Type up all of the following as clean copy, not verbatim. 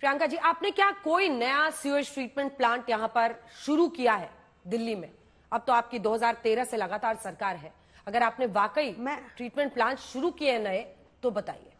प्रियंका जी, आपने क्या कोई नया सीवेज ट्रीटमेंट प्लांट यहां पर शुरू किया है दिल्ली में? अब तो आपकी 2013 से लगातार सरकार है, अगर आपने वाकई ट्रीटमेंट प्लांट शुरू किए नए तो बताइए।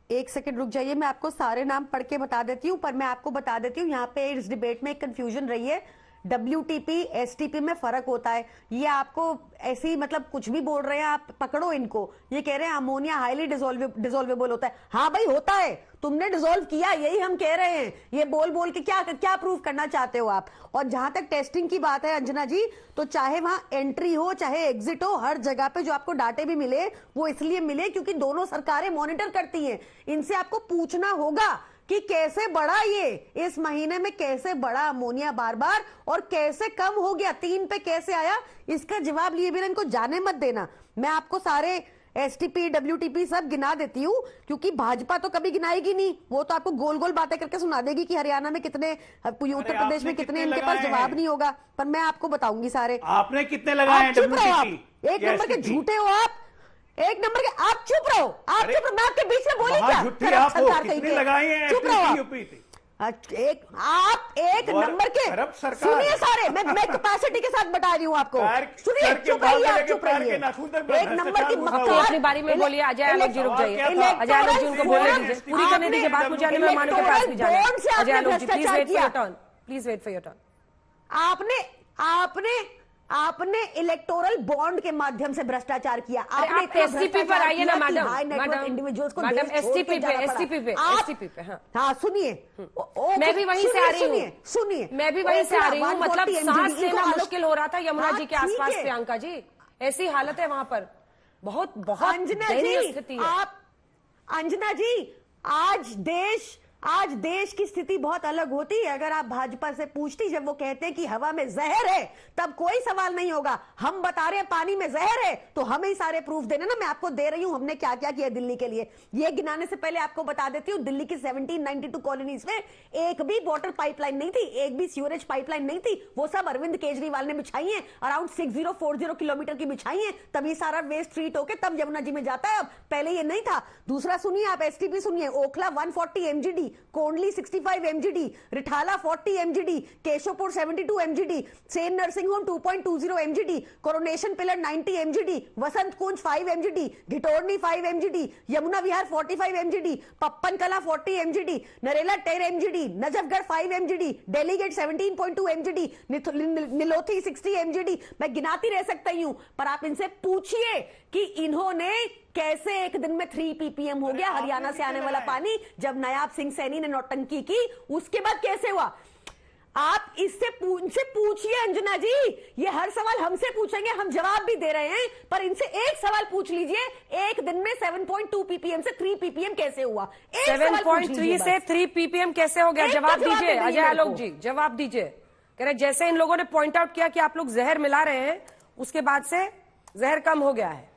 एक सेकंड रुक जाइए, मैं आपको सारे नाम पढ़ के बता देती हूँ, पर मैं आपको बता देती हूँ यहाँ पे इस डिबेट में एक कंफ्यूजन रही है। WTP STP में फर्क होता है। ये आपको ऐसे ही मतलब कुछ भी बोल रहे हैं, आप पकड़ो इनको। ये कह रहे हैं अमोनिया हाईली डिसॉल्वेबल होता है। हाँ भाई होता है, तुमने डिसॉल्व किया, यही हम कह रहे हैं। ये बोल बोल के क्या क्या प्रूव करना चाहते हो आप? और जहां तक टेस्टिंग की बात है अंजना जी, तो चाहे वहां एंट्री हो चाहे एग्जिट हो, हर जगह पे जो आपको डाटे भी मिले वो इसलिए मिले क्योंकि दोनों सरकारें मॉनिटर करती हैं। इनसे आपको पूछना होगा कि कैसे बढ़ा, ये इस महीने में कैसे बढ़ा अमोनिया बार बार, और कैसे कम हो गया, 3 पे कैसे आया, इसका जवाब लिए बिना इनको जाने मत देना। मैं आपको सारे STP WTP सब गिना देती हूँ, क्योंकि भाजपा तो कभी गिनाएगी नहीं, वो तो आपको गोल गोल बातें करके सुना देगी कि हरियाणा में कितने, उत्तर प्रदेश में कितने, इनके पास जवाब नहीं होगा। पर मैं आपको बताऊंगी सारे। आपने कितने लगाए हैं WTP? एक नंबर के झूठे हो आप, एक नंबर के। आप चुप रहो, आप चुप रहो, मैं आपके बीच में बोली क्या? कितने लगाए हैं? चुप रहो आप एक नंबर के। सुनिए सारे, मैं कैपेसिटी के साथ बता रही हूँ आपको। सुनिए, चुप रहिए, आप चुप रहिए। एक नंबर की मक्कार। अपनी बारी में बोलिए। अजय आलोक जी रुक जाइए, अजय आलोक जी उनको बोलने दीजिए, पूरी करने दीजिए बात। मुझे आने में मानो के पास भी जाना है। Ajay Alok ji please wait for your turn, please wait for your turn. आपने इलेक्टोरल बॉन्ड के माध्यम से भ्रष्टाचार किया। आपने STP पर आइए ना मैडम, इंडिविजुअल्स को STP पे। हाँ सुनिए, मैं भी वहीं से आ रही हूँ, सुनिए मैं भी वहीं से आ रही हूँ। मतलब सांस लेना मुश्किल हो रहा था यमुना जी के आसपास। प्रियंका जी, ऐसी हालत है वहां पर, बहुत बहुत दयनीय स्थिति है। अंजना जी, आज देश की स्थिति बहुत अलग होती है अगर आप भाजपा से पूछती। जब वो कहते हैं कि हवा में जहर है, तब कोई सवाल नहीं होगा। हम बता रहे हैं पानी में जहर है, तो हमें ही सारे प्रूफ देने ना। मैं आपको दे रही हूं हमने क्या क्या किया दिल्ली के लिए। ये गिनाने से पहले आपको बता देती हूँ, दिल्ली की 1792 कॉलोनीज में एक भी वाटर पाइपलाइन नहीं थी, एक भी सीवरेज पाइपलाइन नहीं थी। वो सब अरविंद केजरीवाल ने बिछाई है, अराउंड 6040 किलोमीटर की बिछाई है, तभी सारा वेस्ट ट्रीट होकर तब यमुना जी में जाता है। अब पहले ये नहीं था। दूसरा सुनिए आप, STP सुनिए। Okhla 140 MGD, Kondli 65 MGD, Rithala 40 MGD, Keshavpur 72 MGD, Sen nursing home 2.20 MGD, coronation pillar 90 MGD, वसंत कुंज 5 MGD, घिटोरनी 5 MGD, यमुना विहार 45 MGD, पप्पन कला 40 MGD, Narela 10 MGD, Najafgarh 5 MGD, delegate 17.2 MGD, निलोथी 60 MGD। मैं गिनाती रह सकती हूं, पर आप इनसे पूछिए कि इन्होंने कैसे एक दिन में 3 ppm हो गया हरियाणा से आने वाला पानी। जब नायाब सिंह सैनी ने नौटंकी की, उसके बाद कैसे हुआ? आप इससे पूछिए अंजना जी। ये हर सवाल हमसे पूछेंगे, हम जवाब भी दे रहे हैं, पर इनसे एक सवाल पूछ लीजिए, एक दिन में 7.2 ppm से 3 ppm कैसे हुआ? 7.3 से 3 ppm कैसे हो गया? जवाब दीजिए अजय आलोक जी, जवाब दीजिए। कह रहे जैसे इन लोगों ने पॉइंट आउट किया कि आप लोग जहर मिला रहे हैं, उसके बाद से जहर कम हो गया है।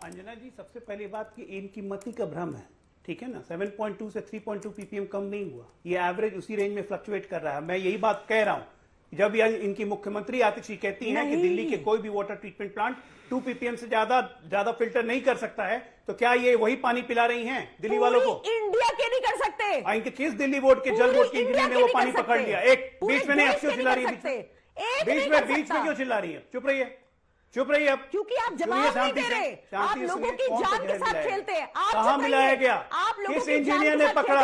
अंजना जी, सबसे पहली बात कि इनकी मति का भ्रम है, ठीक है ना। 7.2 से 3.2 ppm कम नहीं हुआ, ये एवरेज उसी रेंज में फ्लक्चुएट कर रहा है। मैं यही बात कह रहा हूं। जब इनकी मुख्यमंत्री आतिशी कहती हैं कि दिल्ली के कोई भी वाटर ट्रीटमेंट प्लांट 2 ppm से ज्यादा फिल्टर नहीं कर सकता है, तो क्या ये वही पानी पिला रही हैं दिल्ली वालों को? इंडिया के नहीं कर सकते। इनके किस दिल्ली बोर्ड के जल बोर्ड की इंजीनियर ने वो पानी पकड़ लिया? एक बीच में नहीं, क्यों चिल्ला रही है? बीच में क्यों चिल्ला रही है? चुप रहिए अब, क्योंकि आप जवाब नहीं दे रहे। आप लोगों की जान के साथ खेलते हैं। कहाँ मिलाया गया? किस इंजीनियर ने पकड़ा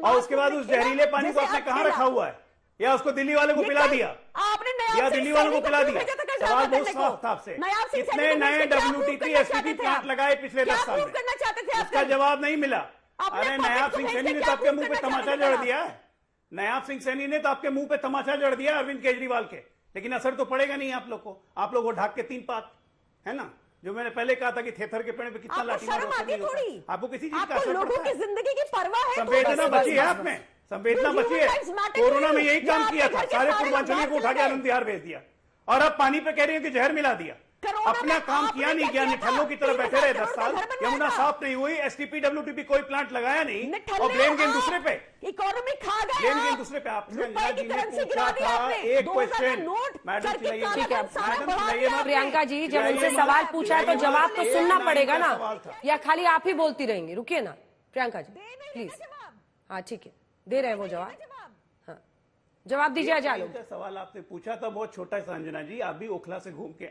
और उसके बाद उस जहरीले पानी को आपने कहाँ रखा हुआ है? या उसको दिल्ली वालों को पिला दिया? आपने दिल्ली वालों को पिला दिया? सवाल बहुत साफ था आपसे। कितने नए WTP STP प्लांट लगाए पिछले 10 साल में? उसका जवाब नहीं मिला। अरे नायाब सिंह सैनी ने तो आपके मुंह पे तमाचा जड़ दिया है। नायाब सिंह सैनी ने तो आपके मुंह पे तमाचा जड़ दिया अरविंद केजरीवाल के, लेकिन असर तो पड़ेगा नहीं आप लोग को। आप लोग वो ढाक के 3 पात है ना, जो मैंने पहले कहा था कि थेथर के पेड़ पे कितना लाठी मारो, आपको किसी चीज का असर लोगों की जिंदगी की परवाह है? संवेदना बची है आप में, संवेदना बची है। कोरोना में यही काम किया था, सारे पूर्वांचलियों को उठा के आनंद विहार भेज दिया, और अब पानी पे कह रही है कि जहर मिला दिया। अपना काम किया नहीं किया, निठल्लों की तरह बैठे रहे 10 साल, यमुना साफ नहीं हुई, एसटीपी डब्ल्यूटीपी कोई प्लांट लगाया नहीं और ब्लेम गेम दूसरे पे, इकोनॉमी खा गए, ब्लेम गेम दूसरे पे। आपसे अंजना जी ने पूछा था एक क्वेश्चन, मैडम चिल्लाइए, प्रियंका जी जब उनसे सवाल पूछा है तो जवाब तो सुनना पड़ेगा ना, या खाली आप ही बोलती रहेंगी? रुकिए ना प्रियंका जी प्लीज। हाँ ठीक है, दे रहे हैं वो जवाब। हाँ जवाब दीजिए अजाल। सवाल आपने पूछा था बहुत छोटा सा अंजना जी, आप भी ओखला से घूम के,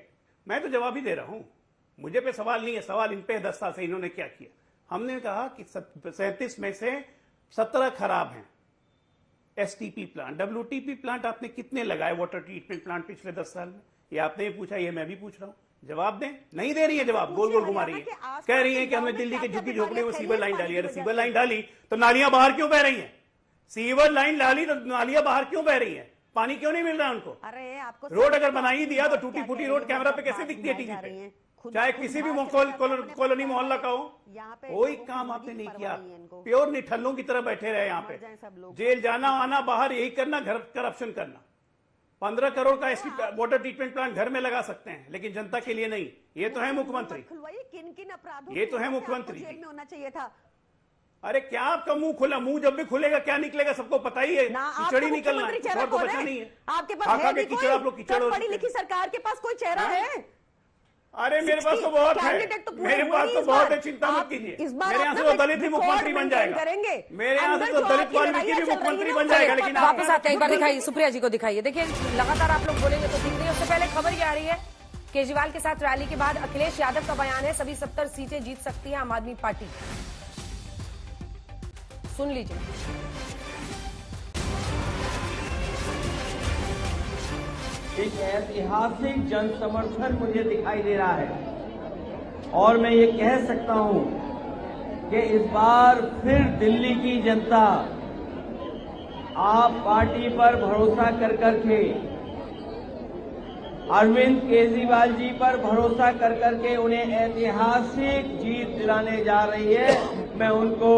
मैं तो जवाब ही दे रहा हूं, मुझे पे सवाल नहीं है, सवाल इन पे 10 साल से इन्होंने क्या किया। हमने कहा कि 37 में से 17 खराब हैं एसटीपी प्लांट। डब्ल्यूटीपी प्लांट आपने कितने लगाए वाटर ट्रीटमेंट प्लांट पिछले 10 साल में? ये आपने ही पूछा, ये मैं भी पूछ रहा हूं, जवाब दें। नहीं दे रही है जवाब, गोल गोल घुमा रही है, कह रही है कि हमने दिल्ली के झुग्गी झोपड़ी में सीवर लाइन डाली है। सीवर लाइन डाली तो नालियां बाहर क्यों बह रही हैं? सीवर लाइन डाली तो नालियां बाहर क्यों बह रही हैं? पानी क्यों नहीं मिल रहा है उनको? अरे आपको रोड अगर बना ही दिया तो टूटी फूटी रोड कैमरा पे कैसे दिखती है टीवी पे, चाहे किसी भी कॉलोनी मोहल्ला का हो? कोई काम आपने नहीं किया, प्योर निठल्लों की तरह बैठे रहे यहाँ पे, जेल जाना आना बाहर यही करना, घर करप्शन करना। 15 करोड़ का ऐसी वाटर ट्रीटमेंट प्लांट घर में लगा सकते हैं लेकिन जनता के लिए नहीं। ये तो है मुख्यमंत्री, किन अपराधों ये तो है मुख्यमंत्री जेल में होना चाहिए था। अरे क्या आपका मुंह खुला, मुंह जब भी खुलेगा क्या निकलेगा सबको पता ही है, कीचड़ ही निकलना है, और तो बचा नहीं है। आपके पास है कीचड़, आप लोग कीचड़ हो। पढ़ी लिखी सरकार के पास कोई चेहरा है? अरे मेरे पास तो बहुत है, मेरे पास तो बहुत है, चिंता मत कीजिए। मेरे यहाँ से तो दलित भी मुख्यमंत्री बन जाएगा, मेरे यहाँ से तो दलित वाल्मीकि भी मुख्यमंत्री बन जाएगा। लेकिन वापस आते हैं, एक बार दिखाइए, सुप्रिया जी को दिखाइए। देखिए लगातार आप लोग बोलेंगे तो दिख रही है। उससे पहले खबर ये आ रही है, केजरीवाल के साथ रैली के बाद अखिलेश यादव का बयान है, सभी 70 सीटें जीत सकती है आम आदमी पार्टी। सुन लीजिए। एक ऐतिहासिक जन समर्थन मुझे दिखाई दे रहा है और मैं ये कह सकता हूं कि इस बार फिर दिल्ली की जनता आप पार्टी पर भरोसा कर करके, अरविंद केजरीवाल जी पर भरोसा कर करके उन्हें ऐतिहासिक जीत दिलाने जा रही है। मैं उनको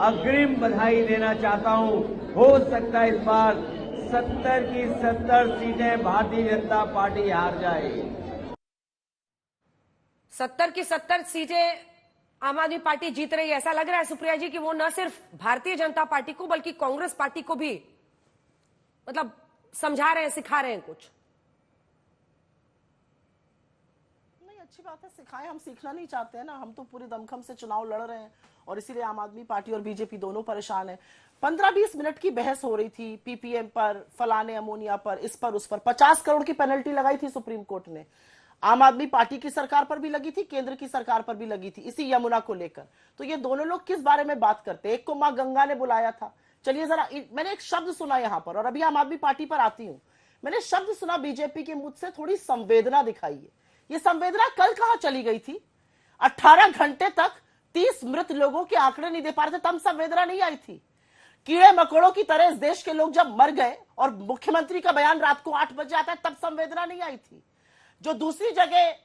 अग्रिम बधाई देना चाहता हूं। हो सकता है इस बार 70 की 70 सीटें भारतीय जनता पार्टी हार जाए। 70 की 70 सीटें आम आदमी पार्टी जीत रही है। ऐसा लग रहा है सुप्रिया जी कि वो न सिर्फ भारतीय जनता पार्टी को बल्कि कांग्रेस पार्टी को भी मतलब समझा रहे हैं, सिखा रहे हैं कुछ। अच्छी बात है, सिखाएं, हम सीखना नहीं चाहते हैं ना, हम तो पूरे दमखम से चुनाव लड़ रहे हैं और इसीलिए आम आदमी पार्टी और बीजेपी दोनों परेशान है। 15-20 मिनट की बहस हो रही थी पीपीएम पर, फलाने अमोनिया पर, इस पर उस पर। 50 करोड़ की पेनल्टी लगाई थी सुप्रीम कोर्ट ने, आम आदमी पार्टी की सरकार पर भी लगी थी, केंद्र की सरकार पर भी लगी थी, इसी यमुना को लेकर। तो ये दोनों लोग किस बारे में बात करते हैं? एक को मां गंगा ने बुलाया था। चलिए जरा, मैंने एक शब्द सुना यहां पर और अभी आम आदमी पार्टी पर आती हूं। मैंने शब्द सुना बीजेपी के मुंह से, थोड़ी संवेदना दिखाई है। ये संवेदना कल कहां चली गई थी? 18 घंटे तक 30 मृत लोगों के आंकड़े नहीं दे पा रहे थे, तब संवेदना नहीं आई थी। कीड़े मकोड़ों की तरह इस देश के लोग जब मर गए और मुख्यमंत्री का बयान रात को 8 बजे आता है, तब संवेदना नहीं आई थी। जो दूसरी जगह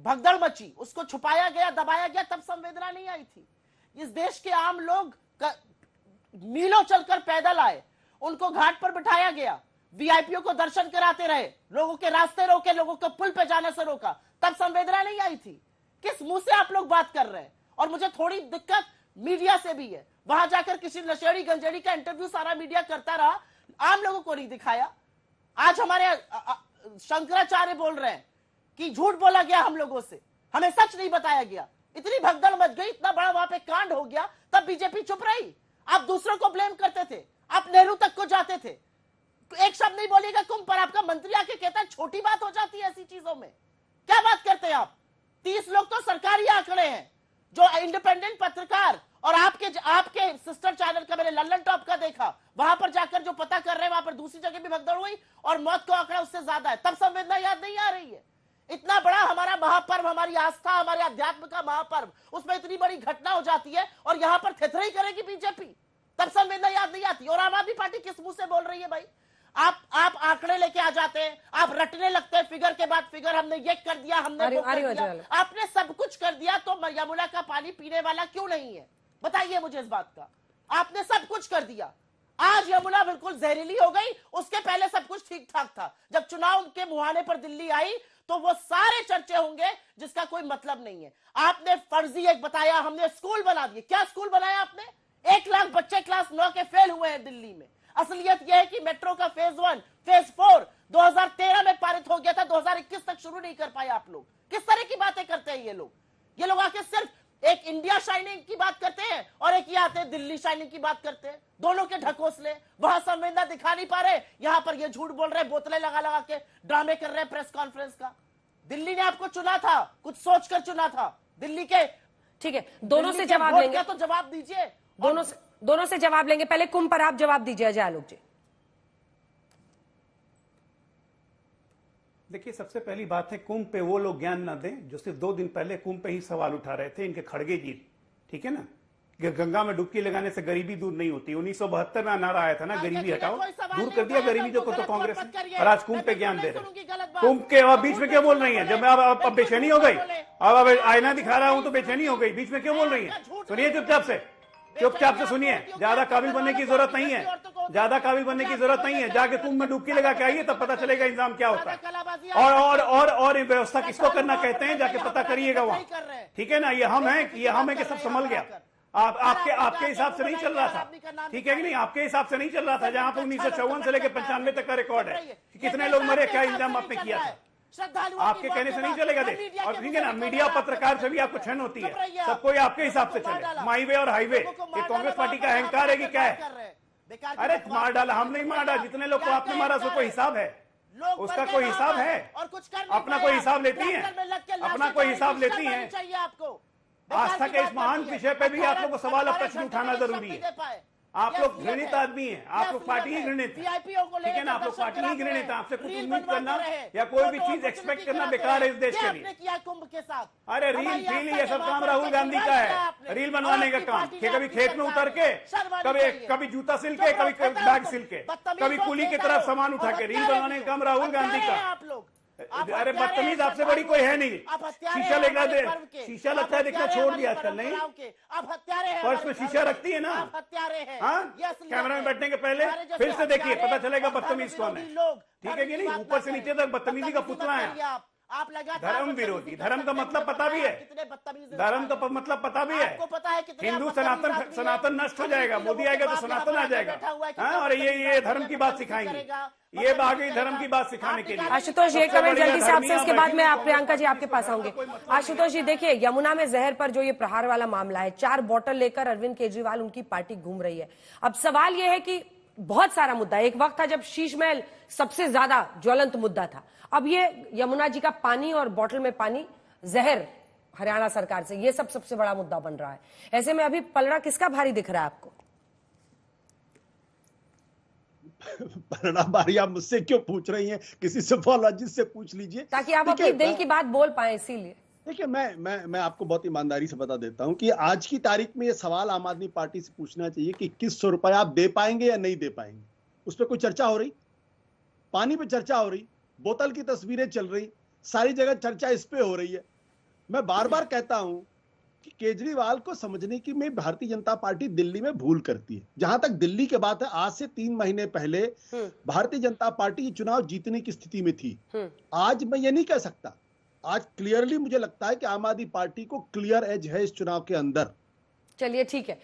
भगदड़ मची, उसको छुपाया गया, दबाया गया, तब संवेदना नहीं आई थी। इस देश के आम लोग मीलों चलकर पैदल आए, उनको घाट पर बिठाया गया, वीआईपीओ को दर्शन कराते रहे, लोगों के रास्ते रोके, लोगों को पुल पे जाने से रोका, तब संवेदना नहीं आई थी। किस मुंह से आप लोग बात कर रहे हैं? और मुझे थोड़ी दिक्कत मीडिया से भी है। वहां जाकर किसी नशेड़ी गंजेड़ी का इंटरव्यू सारा मीडिया करता रहा, आम लोगों को नहीं दिखाया। आज हमारे शंकराचार्य बोल रहे हैं कि झूठ बोला गया हम लोगों से, हमें सच नहीं बताया गया। इतनी भगदड़ मच गई, इतना बड़ा वहां पे कांड हो गया, तब बीजेपी चुप रही। आप दूसरों को ब्लेम करते थे, आप नेहरू तक को जाते थे, एक शब्द नहीं बोलेगा कुंभ पर। आपका मंत्री आके कहता है छोटी बात हो जाती है ऐसी चीजों में। क्या बात करते हैं आप? 30 लोग तो सरकारी आंकड़े हैं, जो इंडिपेंडेंट पत्रकार और आपके सिस्टर चैनल का मैंने लल्लन टॉप का देखा, वहां पर जाकर जो पता कर रहे हैं, वहां पर दूसरी जगह भी भगदड़ हुई और मौत का आंकड़ा उससे ज्यादा है, तब संवेदना याद नहीं आ रही है। इतना बड़ा हमारा महापर्व, हमारी आस्था, हमारे अध्यात्म का महापर्व, उसमें इतनी बड़ी घटना हो जाती है और यहां पर थेथराई करेगी बीजेपी, तब संवेदना याद नहीं आती। और आम आदमी पार्टी किस मुंह से बोल रही है भाई? आप आंकड़े लेके आ जाते हैं, आप रटने लगते हैं, फिगर के बाद फिगर, हमने ये कर दिया, हमने वो कर दिया। आपने सब कुछ कर दिया तो यमुना का पानी पीने वाला क्यों नहीं है? बताइए मुझे इस बात का। आपने सब कुछ कर दिया, आज यमुना बिल्कुल जहरीली हो गई। उसके पहले सब कुछ ठीक ठाक था। जब चुनाव के मुहाने पर दिल्ली आई तो वो सारे चर्चे होंगे जिसका कोई मतलब नहीं है। आपने फर्जी एक बताया, हमने स्कूल बना दिए। क्या स्कूल बनाया आपने? 1 लाख बच्चे क्लास 9 के फेल हुए हैं दिल्ली में। असलियत यह है कि मेट्रो का फेज 1 फेज 4 2013 में पारित हो गया था, 2021 तक शुरू नहीं कर पाए आप लोग। किस तरह की बातें करते हैं ये लोग आके सिर्फ एक इंडिया शाइनिंग की बात करते हैं और एक ये आते हैं दिल्ली शाइनिंग की बात करते हैं। दोनों के ढकोसले, वहां संवेदना दिखा नहीं पा रहे, यहां पर ये झूठ बोल रहे, बोतलें लगा लगा के ड्रामे कर रहे हैं प्रेस कॉन्फ्रेंस का। दिल्ली ने आपको चुना था, कुछ सोचकर चुना था। दिल्ली के ठीक है, दोनों से जवाब लेंगे, तो जवाब दीजिए। दोनों से जवाब लेंगे। पहले कुंभ पर आप जवाब दीजिए अजय आलोक जी। देखिए, सबसे पहली बात है, कुंभ पे वो लोग ज्ञान ना दें जो सिर्फ 2 दिन पहले कुंभ पे ही सवाल उठा रहे थे, इनके खड़गे जी। ठीक है ना, गंगा में डुबकी लगाने से गरीबी दूर नहीं होती। 1972 में नारा आया था ना, गरीबी हटाओ, दूर कर दिया गरीबी जो तो कांग्रेस ने, और आज कुंभ पे ज्ञान दे रहे। कुंभ के अब बीच में क्यों बोल रही है? जब मैं अब बेचैनी हो गई, अब आईना दिखा रहा हूं तो बेचैनी हो गई, बीच में क्यों बोल रही है? सुनिए चुपचाप से सुनिए। ज्यादा काबिल बनने की जरूरत नहीं है, ज्यादा काबिल बनने की जरूरत नहीं है। जाके कुंभ में डुबकी लगा के आइए, तब पता चलेगा इंतजाम क्या होता है। और व्यवस्था किसको करना कहते हैं, जाके पता करिएगा वहां। ठीक है ना, ये हम है कि सब संभल गया। आपके हिसाब से नहीं चल रहा था, ठीक है कि नहीं? आपके हिसाब से नहीं चल रहा था, जहां पर 1954 से लेकर 95 तक का रिकॉर्ड है कि कितने लोग मरे, क्या इंतजाम आपने किया था। आपके कहने से नहीं चलेगा देश। और ठीक है ना, मीडिया पत्रकार से भी आपको क्षण होती है, सब कोई आपके हिसाब से चले। माईवे और हाईवे, ये कांग्रेस पार्टी का अहंकार है कि क्या है? अरे मार डाला, हम नहीं मार डाला, जितने लोग को आपने मारा उसका कोई हिसाब है, उसका कोई हिसाब है, अपना कोई हिसाब लेती है, अपना कोई हिसाब लेती है। आस्था के इस महान विषय पे भी आप लोग को सवाल और प्रश्न उठाना जरूरी है। आप लोग घृणित आदमी हैं, आप लोग पार्टी ही घृणित है, ठीक है ना? आप लोग पार्टी ही घृणित है। आपसे कुछ उम्मीद करना या कोई भी चीज एक्सपेक्ट करना बेकार है इस देश के लिए। कुंभ के साथ अरे रील ये सब काम राहुल गांधी का है, रील बनवाने का काम। कभी खेत में उतर के, कभी जूता सिल के, कभी बैग सिल के, कभी कुली की तरफ सामान उठा के, रील बनवाने का काम राहुल गांधी का। आप लोग अरे बदतमीज आपसे बड़ी कोई है नहीं। शीशा लेकर दे, शीशा लगता है देखना छोड़ दिया आजकल। नहीं, आप हत्यारे हैं, पर्स में शीशा रखती है ना, आप हत्यारे हैं। हाँ, कैमरा में बैठने के पहले फिर से देखिए, पता चलेगा बदतमीज कौन है। ठीक है कि नहीं? ऊपर से नीचे तक बदतमीजी का पुतला है। आप धर्म विरोधी, धर्म का मतलब पता भी है, धर्म का मतलब पता भी है। हिंदू सनातन नष्ट हो जाएगा, मोदी आएगा तो सनातन आ जाएगा। हाँ, और ये धर्म की बात सिखाएंगे, ये बागी धर्म की बात सिखाने के लिए। आशुतोष, ये कमेंट जल्दी से आपसे, उसके बाद में आप प्रियंका जी आपके पास आऊंगे। आशुतोष जी, देखिए, यमुना में जहर पर जो ये प्रहार वाला मामला है, 4 बोतल लेकर अरविंद केजरीवाल उनकी पार्टी घूम रही है। अब सवाल यह है कि बहुत सारा मुद्दा, एक वक्त था जब शीश महल सबसे ज्यादा ज्वलंत मुद्दा था, अब ये यमुना जी का पानी और बोतल में पानी, जहर हरियाणा सरकार से, ये सबसे बड़ा मुद्दा बन रहा है। ऐसे में अभी पलड़ा किसका भारी दिख रहा है आपको? पलड़ा भारी आप मुझसे क्यों पूछ रही हैं? किसी सेफोलॉजिस्ट से पूछ लीजिए, ताकि आप अपनी दिल की बात बोल पाए। इसीलिए देखिए, मैं आपको बहुत ईमानदारी से बता देता हूं कि आज की तारीख में ये सवाल आम आदमी पार्टी से पूछना चाहिए कि 2100 रुपए आप दे पाएंगे या नहीं दे पाएंगे। उस पर कोई चर्चा हो रही? पानी पे चर्चा हो रही, बोतल की तस्वीरें चल रही, सारी जगह चर्चा इस पे हो रही है। मैं बार बार कहता हूं कि केजरीवाल को समझने की में भारतीय जनता पार्टी दिल्ली में भूल करती है। जहां तक दिल्ली की बात है, आज से 3 महीने पहले भारतीय जनता पार्टी ये चुनाव जीतने की स्थिति में थी। आज मैं ये नहीं कह सकता। आज क्लियरली मुझे लगता है कि आम आदमी पार्टी को क्लियर एज है इस चुनाव के अंदर। चलिए, ठीक है।